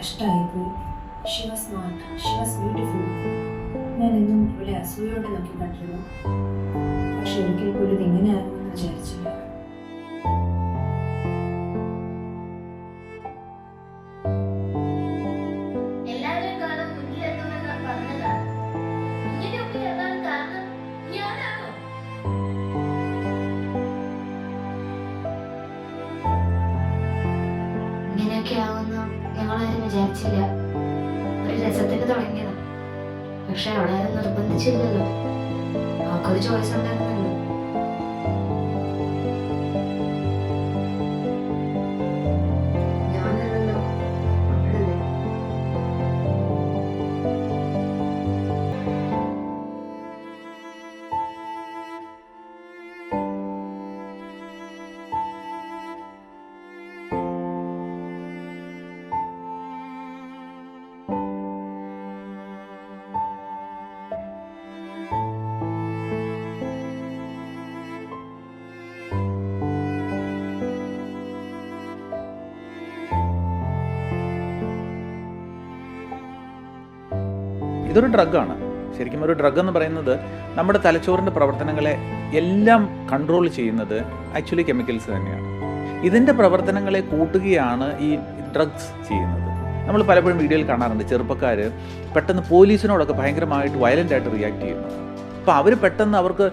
കഷ്ടമായിപ്പോയി. She was smart, she was beautiful. ഞാൻ എന്നും ഇവിടെ അസൂയോടെ നോക്കി കണ്ടിരുന്നു. പക്ഷെ ഒരിക്കൽ പോലും ഇത് ഇങ്ങനെയാകുമെന്ന് വിചാരിച്ചില്ല. ഇങ്ങനെയൊക്കെ ആവുമെന്ന് ഞങ്ങളാരും വിചാരിച്ചില്ല. ഒരു രസത്തിന് തുടങ്ങിയതാ. പക്ഷെ അവിടെ ആരും നിർബന്ധിച്ചില്ലല്ലോ. അവൾക്കൊരു ചോയ്സ് ഉണ്ടായിരുന്നല്ലോ. ഞാനല്ലല്ലോ, അവളല്ലേ. ഇതൊരു ഡ്രഗാണ്. ശരിക്കും ഒരു ഡ്രഗ് എന്ന് പറയുന്നത് നമ്മുടെ തലച്ചോറിൻ്റെ പ്രവർത്തനങ്ങളെ എല്ലാം കൺട്രോൾ ചെയ്യുന്നത് ആക്ച്വലി കെമിക്കൽസ് തന്നെയാണ്. ഇതിൻ്റെ പ്രവർത്തനങ്ങളെ കൂട്ടുകയാണ് ഈ ഡ്രഗ്സ് ചെയ്യുന്നത്. നമ്മൾ പലപ്പോഴും വീഡിയോയിൽ കാണാറുണ്ട് ചെറുപ്പക്കാർ പെട്ടെന്ന് പോലീസിനോടൊക്കെ ഭയങ്കരമായിട്ട് വയലൻ്റായിട്ട് റിയാക്ട് ചെയ്യുന്നു. അപ്പോൾ അവർ പെട്ടെന്ന് അവർക്ക്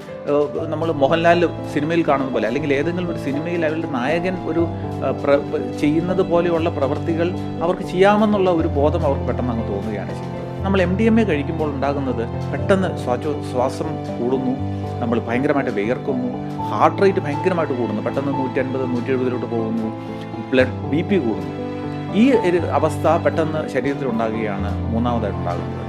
നമ്മൾ മോഹൻലാൽ സിനിമയിൽ കാണുന്ന പോലെ അല്ലെങ്കിൽ ഏതെങ്കിലും ഒരു സിനിമയിൽ അവരുടെ നായകൻ ഒരു ചെയ്യുന്നത് പോലെയുള്ള പ്രവൃത്തികൾ അവർക്ക് ചെയ്യാമെന്നുള്ള ഒരു ബോധം അവർക്ക് പെട്ടെന്ന് അങ്ങ് തോന്നുകയാണ് ചെയ്യുന്നത്. നമ്മൾ MDMA കഴിക്കുമ്പോൾ ഉണ്ടാകുന്നത് പെട്ടെന്ന് ശ്വാസം കൂടുന്നു, നമ്മൾ ഭയങ്കരമായിട്ട് വിയർക്കുന്നു, ഹാർട്ട് റേറ്റ് ഭയങ്കരമായിട്ട് കൂടുന്നു, പെട്ടെന്ന് 150 170 പോകുന്നു, BP കൂടുന്നു. ഈ ഒരു അവസ്ഥ പെട്ടെന്ന് ശരീരത്തിൽ ഉണ്ടാകുകയാണ് മൂന്നാമതായിട്ടുണ്ടാകുന്നത്.